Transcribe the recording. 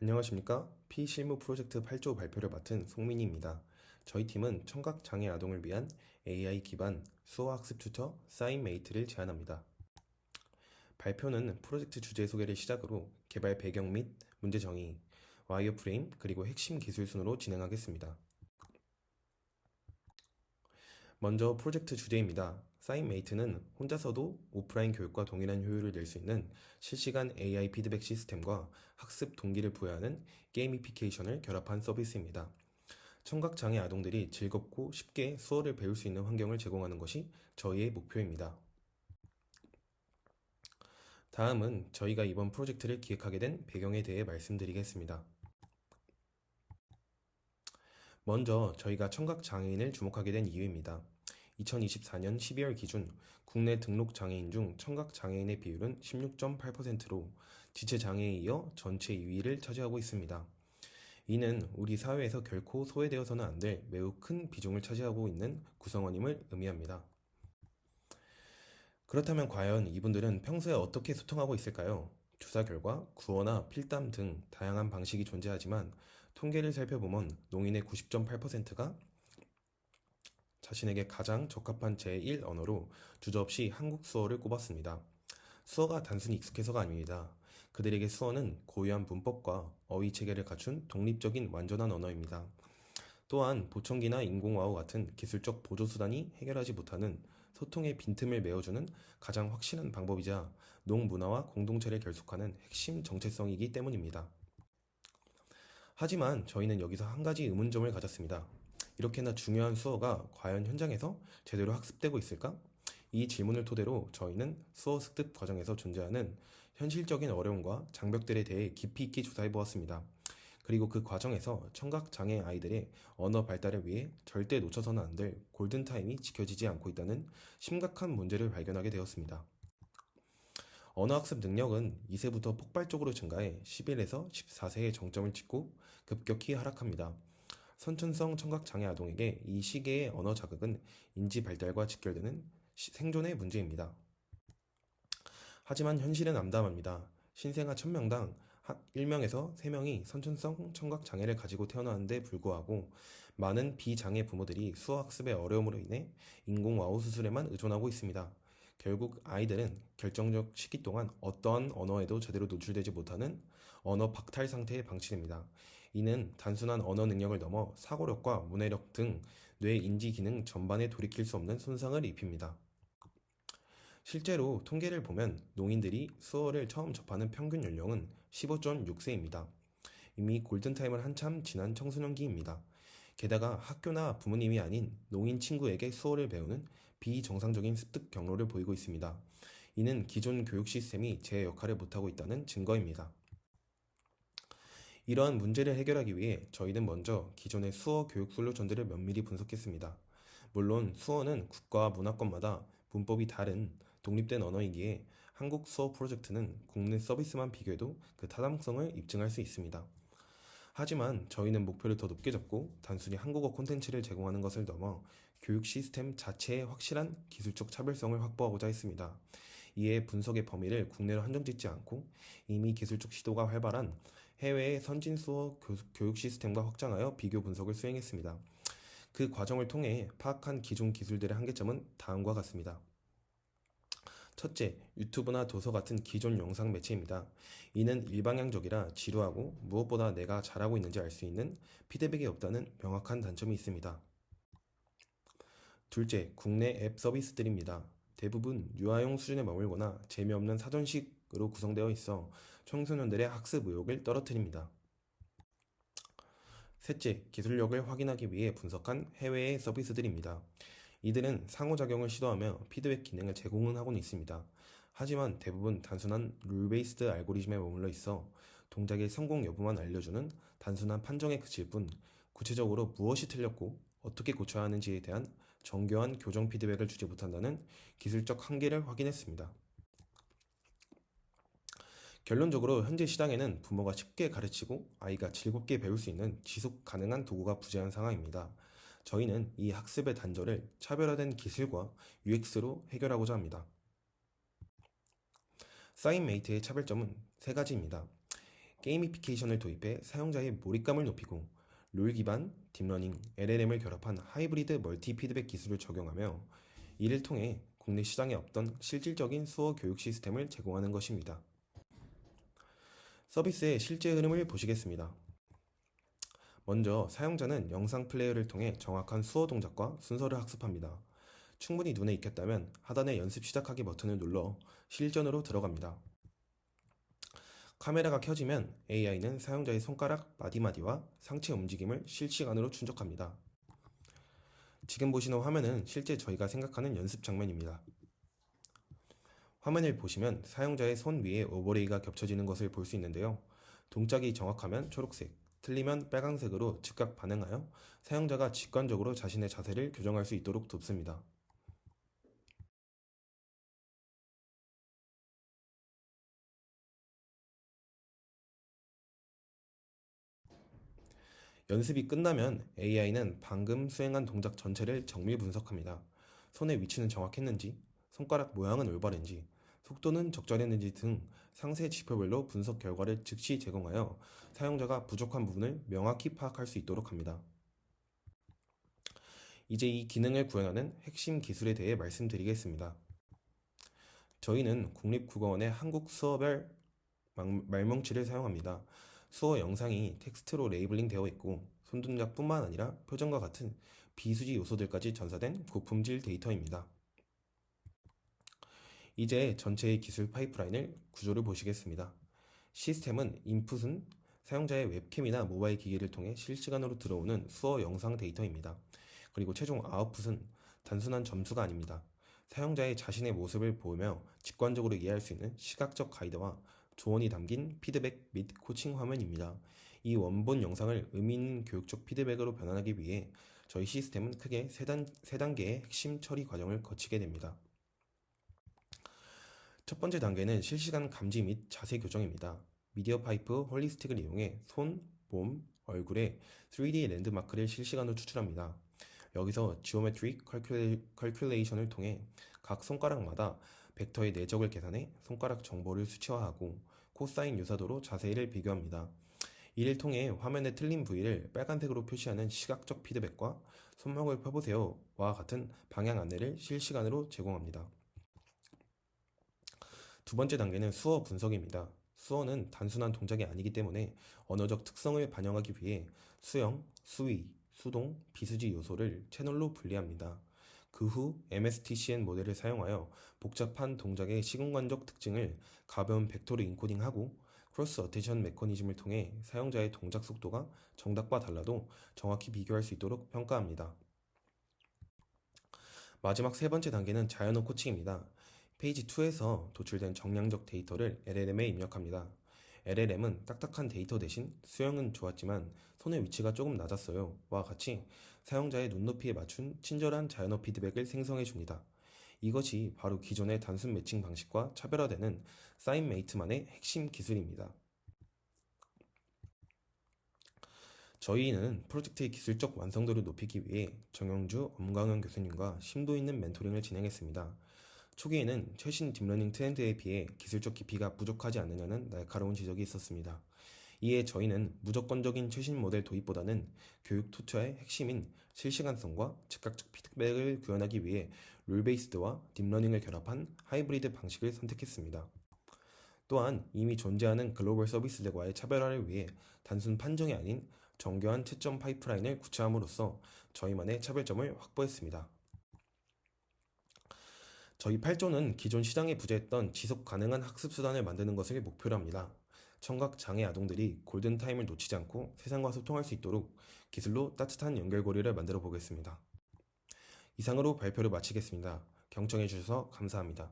안녕하십니까? P실무 프로젝트 8조 발표를 맡은 송민희입니다. 저희 팀은 청각장애 아동을 위한 AI 기반 수어학습 튜터 사인메이트를 제안합니다. 발표는 프로젝트 주제 소개를 시작으로 개발 배경 및 문제 정의, 와이어프레임, 그리고 핵심 기술 순으로 진행하겠습니다. 먼저 프로젝트 주제입니다. 사인메이트는 혼자서도 오프라인 교육과 동일한 효율을 낼 수 있는 실시간 AI 피드백 시스템과 학습 동기를 부여하는 게이미피케이션을 결합한 서비스입니다. 청각장애 아동들이 즐겁고 쉽게 수어를 배울 수 있는 환경을 제공하는 것이 저희의 목표입니다. 다음은 저희가 이번 프로젝트를 기획하게 된 배경에 대해 말씀드리겠습니다. 먼저 저희가 청각장애인을 주목하게 된 이유입니다. 2024년 12월 기준 국내 등록 장애인 중 청각장애인의 비율은 16.8%로 지체장애에 이어 전체 2위를 차지하고 있습니다. 이는 우리 사회에서 결코 소외되어서는 안 될 매우 큰 비중을 차지하고 있는 구성원임을 의미합니다. 그렇다면 과연 이분들은 평소에 어떻게 소통하고 있을까요? 조사 결과 구어나 필담 등 다양한 방식이 존재하지만 통계를 살펴보면 농인의 90.8%가 자신에게 가장 적합한 제1 언어로 주저없이 한국 수어를 꼽았습니다. 수어가 단순히 익숙해서가 아닙니다. 그들에게 수어는 고유한 문법과 어휘 체계를 갖춘 독립적인 완전한 언어입니다. 또한 보청기나 인공와우 같은 기술적 보조수단이 해결하지 못하는 소통의 빈틈을 메워주는 가장 확실한 방법이자 농문화와 공동체를 결속하는 핵심 정체성이기 때문입니다. 하지만 저희는 여기서 한 가지 의문점을 가졌습니다. 이렇게나 중요한 수어가 과연 현장에서 제대로 학습되고 있을까? 이 질문을 토대로 저희는 수어 습득 과정에서 존재하는 현실적인 어려움과 장벽들에 대해 깊이 있게 조사해 보았습니다. 그리고 그 과정에서 청각장애 아이들의 언어 발달을 위해 절대 놓쳐서는 안 될 골든타임이 지켜지지 않고 있다는 심각한 문제를 발견하게 되었습니다. 언어학습 능력은 2세부터 폭발적으로 증가해 11에서 14세의 정점을 찍고 급격히 하락합니다. 선천성 청각장애 아동에게 이 시기의 언어 자극은 인지 발달과 직결되는 생존의 문제입니다. 하지만 현실은 암담합니다. 신생아 1000명당 1명에서 3명이 선천성 청각장애를 가지고 태어나는데 불구하고 많은 비장애 부모들이 수어학습의 어려움으로 인해 인공와우 수술에만 의존하고 있습니다. 결국 아이들은 결정적 시기 동안 어떠한 언어에도 제대로 노출되지 못하는 언어 박탈 상태에 방치됩니다. 이는 단순한 언어 능력을 넘어 사고력과 문해력 등 뇌 인지 기능 전반에 돌이킬 수 없는 손상을 입힙니다. 실제로 통계를 보면 농인들이 수어를 처음 접하는 평균 연령은 15.6세입니다. 이미 골든타임을 한참 지난 청소년기입니다. 게다가 학교나 부모님이 아닌 농인 친구에게 수어를 배우는 비정상적인 습득 경로를 보이고 있습니다. 이는 기존 교육 시스템이 제 역할을 못하고 있다는 증거입니다. 이러한 문제를 해결하기 위해 저희는 먼저 기존의 수어 교육 솔루션들을 면밀히 분석했습니다. 물론 수어는 국가와 문화권마다 문법이 다른 독립된 언어이기에 한국 수어 프로젝트는 국내 서비스만 비교해도 그 타당성을 입증할 수 있습니다. 하지만 저희는 목표를 더 높게 잡고 단순히 한국어 콘텐츠를 제공하는 것을 넘어 교육 시스템 자체의 확실한 기술적 차별성을 확보하고자 했습니다. 이에 분석의 범위를 국내로 한정짓지 않고 이미 기술적 시도가 활발한 해외의 선진 수어 교육 시스템과 확장하여 비교 분석을 수행했습니다. 그 과정을 통해 파악한 기존 기술들의 한계점은 다음과 같습니다. 첫째, 유튜브나 도서 같은 기존 영상 매체입니다. 이는 일방향적이라 지루하고 무엇보다 내가 잘하고 있는지 알 수 있는 피드백이 없다는 명확한 단점이 있습니다. 둘째, 국내 앱 서비스들입니다. 대부분 유아용 수준에 머물거나 재미없는 사전식으로 구성되어 있어 청소년들의 학습 의욕을 떨어뜨립니다. 셋째, 기술력을 확인하기 위해 분석한 해외의 서비스들입니다. 이들은 상호작용을 시도하며 피드백 기능을 제공은 하고는 있습니다. 하지만 대부분 단순한 룰 베이스드 알고리즘에 머물러 있어 동작의 성공 여부만 알려주는 단순한 판정에 그칠 뿐 구체적으로 무엇이 틀렸고 어떻게 고쳐야 하는지에 대한 정교한 교정 피드백을 주지 못한다는 기술적 한계를 확인했습니다. 결론적으로 현재 시장에는 부모가 쉽게 가르치고 아이가 즐겁게 배울 수 있는 지속 가능한 도구가 부재한 상황입니다. 저희는 이 학습의 단절을 차별화된 기술과 UX로 해결하고자 합니다. 사인메이트의 차별점은 세 가지입니다. 게이미피케이션을 도입해 사용자의 몰입감을 높이고 룰 기반, 딥러닝, LLM을 결합한 하이브리드 멀티 피드백 기술을 적용하며 이를 통해 국내 시장에 없던 실질적인 수어 교육 시스템을 제공하는 것입니다. 서비스의 실제 흐름을 보시겠습니다. 먼저 사용자는 영상 플레이어를 통해 정확한 수어 동작과 순서를 학습합니다. 충분히 눈에 익혔다면 하단의 연습 시작하기 버튼을 눌러 실전으로 들어갑니다. 카메라가 켜지면 AI는 사용자의 손가락 마디마디와 상체 움직임을 실시간으로 추적합니다. 지금 보시는 화면은 실제 저희가 생각하는 연습 장면입니다. 화면을 보시면 사용자의 손 위에 오버레이가 겹쳐지는 것을 볼 수 있는데요. 동작이 정확하면 초록색, 틀리면 빨강색으로 즉각 반응하여 사용자가 직관적으로 자신의 자세를 교정할 수 있도록 돕습니다. 연습이 끝나면 AI는 방금 수행한 동작 전체를 정밀 분석합니다. 손의 위치는 정확했는지, 손가락 모양은 올바른지, 속도는 적절했는지 등 상세 지표별로 분석 결과를 즉시 제공하여 사용자가 부족한 부분을 명확히 파악할 수 있도록 합니다. 이제 이 기능을 구현하는 핵심 기술에 대해 말씀드리겠습니다. 저희는 국립국어원의 한국 수어별 말뭉치를 사용합니다. 수어 영상이 텍스트로 레이블링 되어 있고 손동작뿐만 아니라 표정과 같은 비수지 요소들까지 전사된 고품질 데이터입니다. 이제 전체의 기술 파이프라인을 구조를 보시겠습니다. 시스템은 인풋은 사용자의 웹캠이나 모바일 기기를 통해 실시간으로 들어오는 수어 영상 데이터입니다. 그리고 최종 아웃풋은 단순한 점수가 아닙니다. 사용자의 자신의 모습을 보며 직관적으로 이해할 수 있는 시각적 가이드와 조언이 담긴 피드백 및 코칭 화면입니다. 이 원본 영상을 의미 있는 교육적 피드백으로 변환하기 위해 저희 시스템은 크게 세 단계의 핵심 처리 과정을 거치게 됩니다. 첫 번째 단계는 실시간 감지 및 자세 교정입니다. 미디어 파이프 홀리스틱을 이용해 손, 몸, 얼굴에 3D 랜드마크를 실시간으로 추출합니다. 여기서 지오메트릭 컬큘레이션을 통해 각 손가락마다 벡터의 내적을 계산해 손가락 정보를 수치화하고 코사인 유사도로 자세히를 비교합니다. 이를 통해 화면의 틀린 부위를 빨간색으로 표시하는 시각적 피드백과 손목을 펴보세요와 같은 방향 안내를 실시간으로 제공합니다. 두 번째 단계는 수어 분석입니다. 수어는 단순한 동작이 아니기 때문에 언어적 특성을 반영하기 위해 수형, 수위, 수동, 비수지 요소를 채널로 분리합니다. 그 후 MSTCN 모델을 사용하여 복잡한 동작의 시공간적 특징을 가벼운 벡터로 인코딩하고 크로스 어테이션 메커니즘을 통해 사용자의 동작 속도가 정답과 달라도 정확히 비교할 수 있도록 평가합니다. 마지막 세 번째 단계는 자연어 코칭입니다. 페이지 2에서 도출된 정량적 데이터를 LLM에 입력합니다. LLM은 딱딱한 데이터 대신 수영은 좋았지만 손의 위치가 조금 낮았어요 와 같이 사용자의 눈높이에 맞춘 친절한 자연어 피드백을 생성해 줍니다. 이것이 바로 기존의 단순 매칭 방식과 차별화되는 사인메이트만의 핵심 기술입니다. 저희는 프로젝트의 기술적 완성도를 높이기 위해 정영주, 엄광현 교수님과 심도 있는 멘토링을 진행했습니다. 초기에는 최신 딥러닝 트렌드에 비해 기술적 깊이가 부족하지 않느냐는 날카로운 지적이 있었습니다. 이에 저희는 무조건적인 최신 모델 도입보다는 교육 투자의 핵심인 실시간성과 즉각적 피드백을 구현하기 위해 룰 베이스드와 딥러닝을 결합한 하이브리드 방식을 선택했습니다. 또한 이미 존재하는 글로벌 서비스들과의 차별화를 위해 단순 판정이 아닌 정교한 채점 파이프라인을 구체함으로써 저희만의 차별점을 확보했습니다. 저희 8조는 기존 시장에 부재했던 지속 가능한 학습 수단을 만드는 것을 목표로 합니다. 청각 장애 아동들이 골든타임을 놓치지 않고 세상과 소통할 수 있도록 기술로 따뜻한 연결고리를 만들어 보겠습니다. 이상으로 발표를 마치겠습니다. 경청해 주셔서 감사합니다.